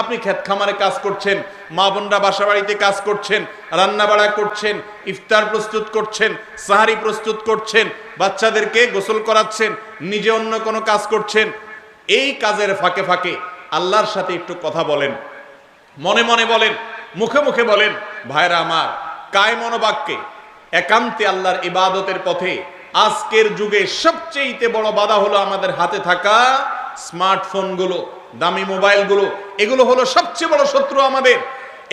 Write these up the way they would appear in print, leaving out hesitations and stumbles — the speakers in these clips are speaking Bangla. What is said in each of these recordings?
আপনি ক্ষেত খামারে কাজ করছেন, মা বোনরা বাসা বাড়িতে কাজ করছেন, রান্না বাড়া করছেন, ইফতার প্রস্তুত করছেন, সাহারি প্রস্তুত করছেন, বাচ্চাদেরকে গোসল করাচ্ছেন, নিজে অন্য কোনো কাজ করছেন। এই কাজের ফাঁকে ফাঁকে আল্লাহর সাথে একটু কথা বলেন, মনে মনে বলেন, মুখে মুখে বলেন। ভাইরা আমার, কায় মনোবাক্যে একান্তে আল্লাহর ইবাদতের পথে আজকের যুগে সবচেয়ে বড় বাধা হলো আমাদের হাতে থাকা স্মার্টফোনগুলো, দামি মোবাইলগুলো। এগুলো হলো সবচেয়ে বড় শত্রু আমাদের।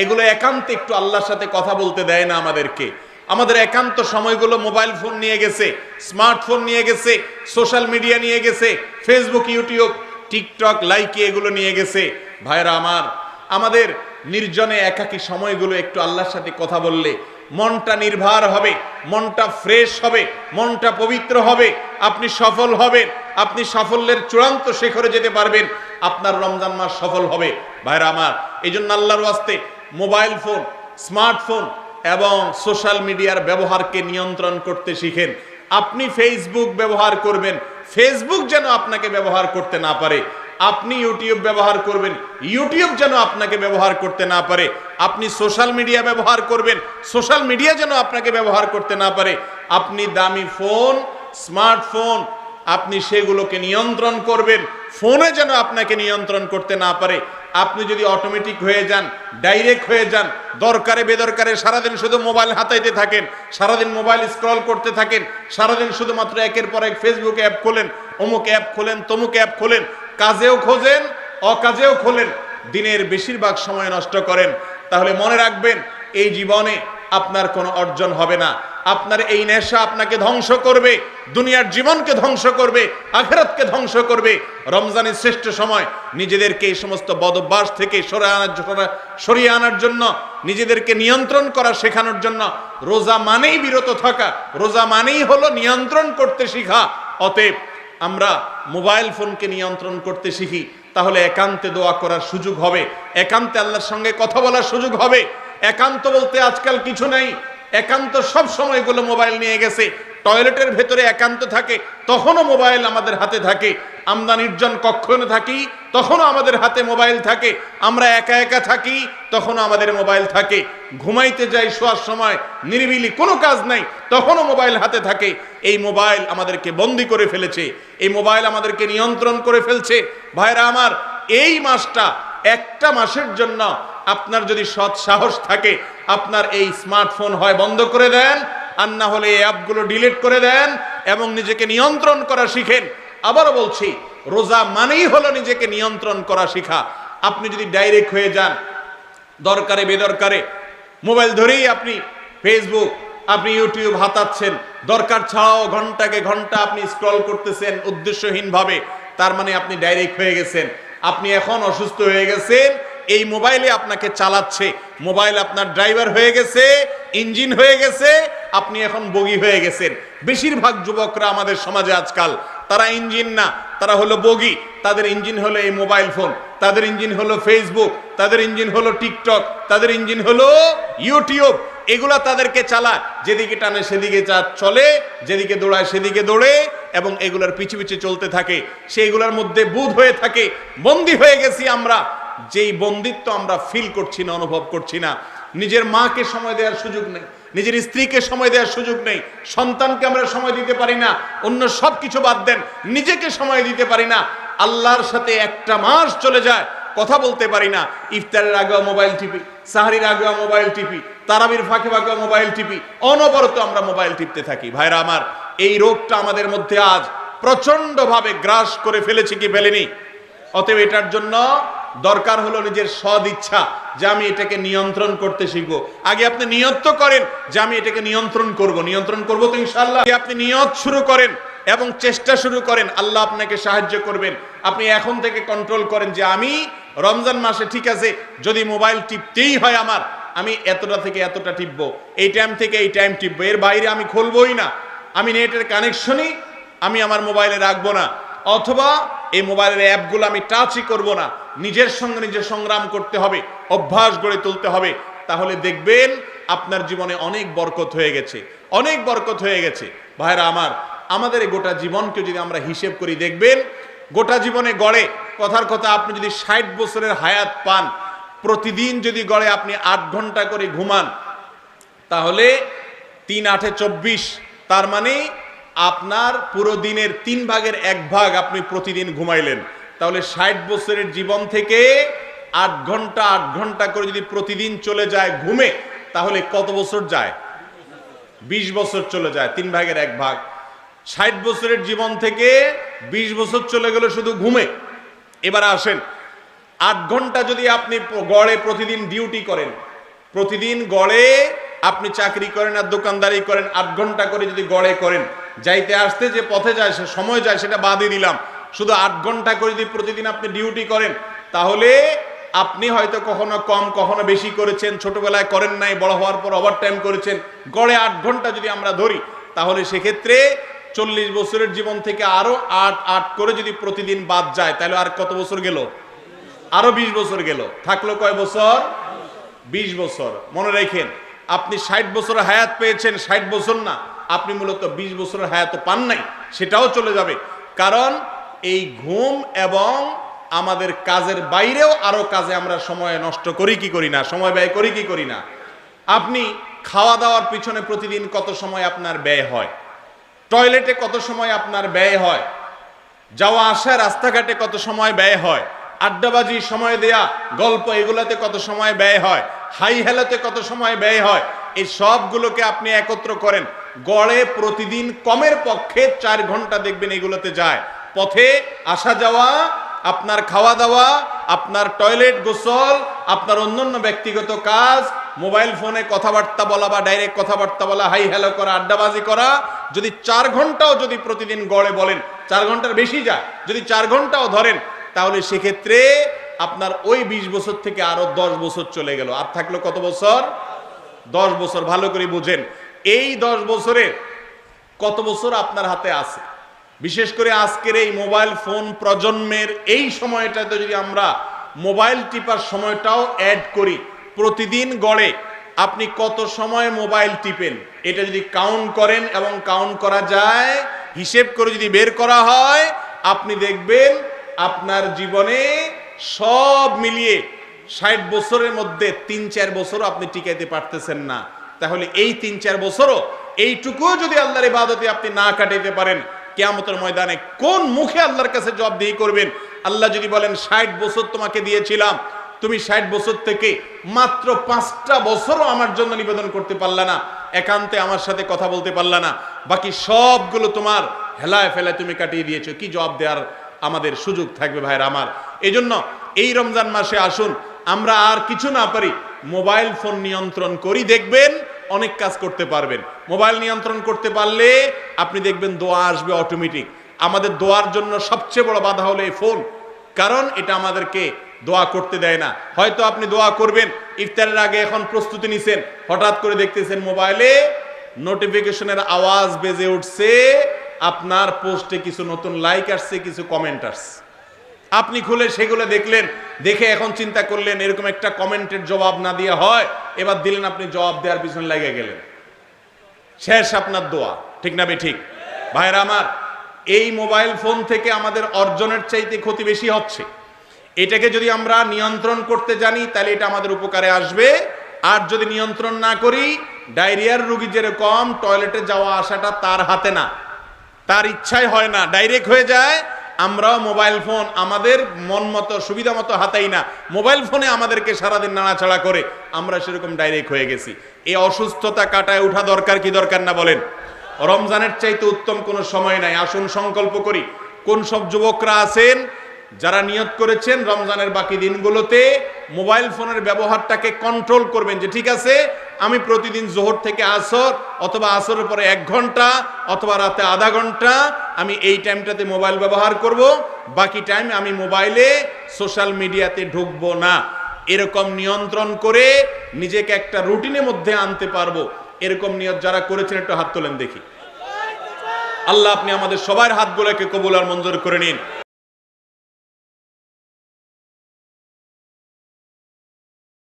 এগুলো একান্তে একটু আল্লাহর সাথে কথা বলতে দেয় না আমাদেরকে। আমাদের একান্ত সময়গুলো মোবাইল ফোন নিয়ে গেছে, স্মার্টফোন নিয়ে গেছে, সোশ্যাল মিডিয়া নিয়ে গেছে, ফেসবুক, ইউটিউব, টিকটক, লাইকি এগুলো নিয়ে গেছে। ভাইরা আমার, আমাদের নির্জনে একাকী সময়গুলো একটু আল্লাহর সাথে কথা বললে মনটা নির্ভার হবে, মনটা ফ্রেশ হবে, মনটা পবিত্র হবে, আপনি সফল হবেন, আপনি সাফল্যের চূড়ান্ত শিখরে যেতে পারবেন, আপনার রমজান মাস সফল হবে। ভাইরা আমার, এই জন্য আল্লাহর ওয়াস্তে মোবাইল ফোন, স্মার্টফোন এবং সোশ্যাল মিডিয়ার ব্যবহারকে নিয়ন্ত্রণ করতে শিখেন। আপনি ফেসবুক ব্যবহার করবেন, ফেসবুক যেন আপনাকে ব্যবহার করতে না পারে। আপনি ইউটিউব ব্যবহার করবেন, ইউটিউব যেন আপনাকে ব্যবহার করতে না পারে। আপনি সোশ্যাল মিডিয়া ব্যবহার করবেন, সোশ্যাল মিডিয়া যেন আপনাকে ব্যবহার করতে না পারে। আপনি দামি ফোন, স্মার্টফোন, আপনি সেগুলোকে নিয়ন্ত্রণ করবেন, ফোনে যেন আপনাকে নিয়ন্ত্রণ করতে না পারে। আপনি যদি অটোমেটিক হয়ে যান, ডাইরেক্ট হয়ে যান, দরকারে বেদরকারে সারাদিন শুধু মোবাইল হাতাইতে থাকেন, সারাদিন মোবাইল স্ক্রল করতে থাকেন, সারাদিন শুধুমাত্র একের পর এক ফেসবুক অ্যাপ খোলেন, অমুক অ্যাপ খোলেন, তমুক অ্যাপ খোলেন, কাজেও খোঁজেন, অকাজেও খোলেন, দিনের বেশিরভাগ সময় নষ্ট করেন, তাহলে মনে রাখবেন এই জীবনে আপনার কোনো অর্জন হবে না। আপনার এই নেশা আপনাকে ধ্বংস করবে, দুনিয়ার জীবনকে ধ্বংস করবে, আখিরাতকে ধ্বংস করবে। রমজানের শ্রেষ্ঠ সময় নিজেদেরকে এই সমস্ত বদ অভ্যাস থেকে সরিয়ে আনার জন্য, নিজেদেরকে নিয়ন্ত্রণ করা শেখানোর জন্য রোজা মানেই বিরত থাকা, রোজা মানেই হলো নিয়ন্ত্রণ করতে শিখা। অতএব আমরা মোবাইল ফোনকে নিয়ন্ত্রণ করতে শিখি, তাহলে একান্তে দোয়া করার সুযোগ হবে, একান্তে আল্লাহর সঙ্গে কথা বলার সুযোগ হবে। একান্ত বলতে আজকাল কিছু নাই, একান্ত সব সময়গুলো মোবাইল নিয়ে গেছে। টয়লেটের ভেতরে একান্ত থাকে, তখনও মোবাইল আমাদের হাতে থাকে। আমরা নির্জন কক্ষে থাকি, তখনও আমাদের হাতে মোবাইল থাকে। আমরা একা একা থাকি, তখনও আমাদের মোবাইল থাকে। ঘুমাইতে যাই শোয়ার সময়, নিরিবিলি কোনো কাজ নাই, তখনও মোবাইল হাতে থাকে। এই মোবাইল আমাদেরকে বন্দী করে ফেলেছে, এই মোবাইল আমাদেরকে নিয়ন্ত্রণ করে ফেলছে। ভাইরা আমার, এই মাসটা, একটা মাসের জন্য আপনার যদি সৎ সাহস থাকে, আপনার এই স্মার্টফোন হয় বন্ধ করে দেন, আর না হলে এই অ্যাপগুলো ডিলিট করে দেন এবং নিজেকে নিয়ন্ত্রণ করা শিখেন। আবারও বলছি, রোজা মানেই হলো নিজেকে নিয়ন্ত্রণ করা শিখা। আপনি যদি ডাইরেক্ট হয়ে যান, দরকারে বেদরকারে মোবাইল ধরেই আপনি ফেসবুক, আপনি ইউটিউব হাতাচ্ছেন, দরকার ছাড়াও ঘন্টাকে ঘন্টা আপনি স্ক্রল করতেছেন উদ্দেশ্যহীনভাবে, তার মানে আপনি ডাইরেক্ট হয়ে গেছেন। আপনি এখন অসুস্থ হয়ে গেছেন, এই মোবাইলে আপনাকে চালাচ্ছে, মোবাইল আপনার ড্রাইভার হয়ে গেছে, ইঞ্জিন হয়ে গেছে, আপনি এখন বগি হয়ে গেছেন। বেশিরভাগ যুবকরা আমাদের সমাজে আজকাল, তারা ইঞ্জিন না, তারা হলো বগি। তাদের ইঞ্জিন হলো এই মোবাইল ফোন, তাদের ইঞ্জিন হলো ফেসবুক, তাদের ইঞ্জিন হলো টিকটক, তাদের ইঞ্জিন হলো ইউটিউব। এগুলা তাদেরকে চালায়, যেদিকে টানে সেদিকে চলে, যেদিকে দৌড়ায় সেদিকে দৌড়ে, এবং এগুলার পিছু পিছু চলতে থাকে। সেইগুলোর মধ্যে বুঁদ হয়ে থাকে, বন্দী হয়ে গেছি আমরা। যেই বন্দিত্ব আমরা ফিল করছি না, অনুভব করছি না। নিজের মাকে সময় দেওয়ার সুযোগ নেই, নিজের স্ত্রীকে সময় দেওয়ার সুযোগ নেই, সন্তানকে আমরা সময় দিতে পারি না, অন্য সব কিছু বাদ দেন, নিজেকে সময় দিতে পারি না। আল্লাহর সাথে একটা মাস চলে যায়, কথা বলতে পারি না। ইফতারের আগেও মোবাইল টিপি, সাহারির আগেও মোবাইল টিপি, তারাবির ফাঁকে ফাঁকেও মোবাইল টিপি, অনবরত আমরা মোবাইল টিপতে থাকি। ভাইরা আমার, এই রোগটা আমাদের মধ্যে আজ প্রচন্ড ভাবে গ্রাস করে ফেলেছে কি ফেলেনি? অতএব এটার জন্য দরকার হলো নিজের সদ ইচ্ছা, যে আমি এটাকে নিয়ন্ত্রণ করতে শিখবো। আগে আপনি নিয়ত করেন যে আমি এটাকে নিয়ন্ত্রণ করব, নিয়ন্ত্রণ করবো তো ইনশাআল্লাহ। আপনি নিয়ত শুরু করেন এবং চেষ্টা শুরু করেন, আল্লাহ আপনাকে সাহায্য করবেন। আপনি এখন থেকে কন্ট্রোল করেন যে আমি রমজান মাসে, ঠিক আছে, যদি মোবাইল টিপতেই হয় আমার, আমি এতটা থেকে এতটা টিপবো, এই টাইম থেকে এই টাইম টিপবো, এর বাইরে আমি খুলবই না। আমি নেটের কানেকশনই আমি আমার মোবাইলে রাখবো না, অথবা এই মোবাইলের অ্যাপগুলো আমি টাচই করব না। নিজের সঙ্গে নিজে সংগ্রাম করতে হবে, অভ্যাস গড়ে তুলতে হবে। তাহলে দেখবেন আপনার জীবনে অনেক বরকত হয়ে গেছে, অনেক বরকত হয়ে গেছে। ভাইরা আমার, আমাদের গোটা জীবনকে যদি আমরা হিসেব করি, দেখবেন গোটা জীবনে গড়ে, কথার কথা আপনি যদি 60 বছরের হায়াত পান, প্রতিদিন যদি গড়ে আপনি 8 ঘন্টা করে ঘুমান, তাহলে 3 8 24, তার মানে আপনার পুরো দিনের 3 ভাগের 1 ভাগ আপনি প্রতিদিন ঘুমাইলেন। তাহলে 60 বছরের জীবন থেকে 8 ঘন্টা 8 ঘন্টা করে যদি প্রতিদিন চলে যায় ঘুমে, তাহলে কত বছর যায়? 20 বছর চলে যায়, 3 ভাগের 1 ভাগ। 60 বছরের জীবন থেকে 20 বছর চলে গেল শুধু ঘুমে। এবার আসেন, 8 ঘন্টা যদি আপনি গড়ে প্রতিদিন ডিউটি করেন, প্রতিদিন গড়ে আপনি চাকরি করেন আর দোকানদারি করেন, 8 ঘন্টা করে যদি গড়ে করেন, যাইতে আসতে যে পথে যায় সে সময় যায় সেটা বাদই দিলাম, শুধু 8 ঘন্টা করে যদি প্রতিদিন আপনি ডিউটি করেন, তাহলে আপনি হয়তো কখনো কম কখনো বেশি করেছেন, ছোটবেলায় করেন নাই, বড় হওয়ার পর ওভারটাইম করেছেন, গড়ে 8 ঘন্টা যদি আমরা ধরি, তাহলে সেক্ষেত্রে 40 বছরের জীবন থেকে আরো 8 8 করে যদি প্রতিদিন বাদ যায়, তাহলে আর কত বছর গেল? আরো 20 বছর গেল। থাকলো কয় বছর? 20 বছর। মনে রাখেন, আপনি 60 বছরের হায়াত পেয়েছেন, 60 বছর না, আপনি মূলত 20 বছরের হায়াত পান নাই, সেটাও চলে যাবে। কারণ এই ঘুম এবং আমাদের কাজের বাইরেও আরো কাজে আমরা সময় নষ্ট করি কি করি না, সময় ব্যয় করি কি করি না। আপনি খাওয়া দাওয়ার পিছনে প্রতিদিন কত সময় আপনার ব্যয় হয়, টয়লেটে কত সময় আপনার ব্যয় হয়, যাওয়া আসা রাস্তাঘাটে কত সময় ব্যয় হয়, আড্ডাবাজি, সময় দেয়া, গল্প, এগুলোতে কত সময় ব্যয় হয়, হাই হেলাতে কত সময় ব্যয় হয়, এই সবগুলোকে আপনি একত্র করেন, গড়ে প্রতিদিন কমের পক্ষে 4 ঘন্টা দেখবেন এগুলোতে যায়। পথে আসা যাওয়া, আপনার খাওয়া দাওয়া, আপনার টয়লেট, গোসল, আপনার অন্যান্য ব্যক্তিগত কাজ, মোবাইল ফোনে কথাবার্তা বলা বা ডাইরেক্ট কথাবার্তা বলা, হাই হ্যালো করা, আড্ডাবাজি করা, যদি 4 ঘন্টাও যদি প্রতিদিন গড়ে বলেন, 4 ঘন্টার বেশি যায়, যদি 4 ঘন্টাও ধরেন, তাহলে সেক্ষেত্রে আপনার ওই 20 বছর থেকে আরো 10 বছর চলে গেল। আর থাকলো কত বছর? 10 বছর। ভালো করে বুঝেন, এই 10 বছরে কত বছর আপনার হাতে আছে। বিশেষ করে আজকের এই মোবাইল ফোন প্রজন্মের এই সময়টাতে যদি আমরা মোবাইল টিপার সময়টাও অ্যাড করি, প্রতিদিন গড়ে আপনি কত সময় মোবাইল টিপেন, এটা যদি কাউন্ট করেন এবং কাউন্ট করা যায়, হিসেব করে যদি বের করা হয়, আপনি দেখবেন আপনার জীবনে সব মিলিয়ে 60 বছরের মধ্যে 3 4 বছরও আপনি টিকাইতে পারতেছেন না। তাহলে এই 3 4 বছরও এইটুকুও যদি আল্লাহর ইবাদতে আপনি না কাটাইতে পারেন, কিয়ামতের ময়দানে কোন মুখে আল্লাহর কাছে জবাবদিহি করবেন? আল্লাহ যদি বলেন 60 বছর তোমাকে দিয়েছিলাম, তুমি 60 বছর থেকে মাত্র 5টা বছরও আমার জন্য নিবেদন করতে পারলা না, একান্তে আমার সাথে কথা বলতে পারলা না, বাকি সবগুলো তোমার হেলায় ফেলায় তুমি কাটিয়ে দিয়েছো, কি জবাব দেওয়ার আমাদের সুযোগ থাকবে ভাইরা আমার? এই জন্য এই রমজান মাসে আসুন, আমরা আর কিছু না পারি, মোবাইল ফোন নিয়ন্ত্রণ করি, দেখবেন অনেক কাজ করতে পারবেন। মোবাইল নিয়ন্ত্রণ করতে পারলে আপনি দেখবেন দোয়া আসবে অটোমেটিক। আমাদের দোয়ার জন্য সবচেয়ে বড় বাধা হলো এই ফোন, কারণ এটা আমাদেরকে দোয়া করতে দেয় না। হয়তো আপনি দোয়া করবেন, ইফতারের আগে এখন প্রস্তুতি নিছেন, হঠাৎ করে দেখতেছেন মোবাইলে নোটিফিকেশনের আওয়াজ বেজে উঠছে, আপনার পোস্টে কিছু নতুন লাইক আসছে, কিছু কমেন্ট আসছে, আপনি খুলে সেগুলো দেখলেন, দেখে এখন চিন্তা করলেন এরকম একটা কমেন্টের জবাব না দিয়ে হয়, এবার দিলেন, আপনি জবাব দেওয়ার পিছনে লেগে গেলেন, শেষ আপনার দোয়া। ঠিক না ঠিক ভাইরা আমার? এই মোবাইল ফোন থেকে আমাদের অর্জনের চাইতে ক্ষতি বেশি হচ্ছে। এটাকে যদি আমরা নিয়ন্ত্রণ করতে জানি, তাহলে এটা আমাদের উপকারে আসবে। আর যদি নিয়ন্ত্রণ না করি, ডায়রিয়ার রোগী যেরকম টয়লেটে যাওয়া আসাটা তার হাতে না, তার ইচ্ছায় হয় না, ডাইরেক্ট হয়ে যায়, আমরাও মোবাইল ফোন আমাদের মন মতো সুবিধা মতো হাতাই না, মোবাইল ফোনে আমাদেরকে সারাদিন নাড়াচাড়া করে, আমরা সেরকম ডাইরেক্ট হয়ে গেছি। এই অসুস্থতা কাটায় ওঠা দরকার কি দরকার না বলেন? রমজানের চাইতে উত্তম কোনো সময় নাই। আসুন সংকল্প করি, কোন সব যুবকরা আছেন যারা নিয়ত করেছেন রমজানের বাকি দিনগুলোতে মোবাইল ফোনের ব্যবহারটাকে কন্ট্রোল করবেন, যে ঠিক আছে আমি প্রতিদিন জোহর থেকে আসর অথবা আসরের পরে 1 ঘন্টা অথবা রাতে আধা ঘন্টা আমি এই টাইমটাতে মোবাইল ব্যবহার করব, বাকি টাইম আমি মোবাইলে সোশ্যাল মিডিয়াতে ঢুকবো না। এরকম নিয়ন্ত্রণ করে নিজেকে একটা রুটিনের মধ্যে আনতে পারবো, এরকম নিয়ত যারা করেছেন একটু হাত তোলেন দেখি। আল্লাহ আপনি আমাদের সবার হাতগুলোকে কবুল আর মঞ্জুর করে নিন।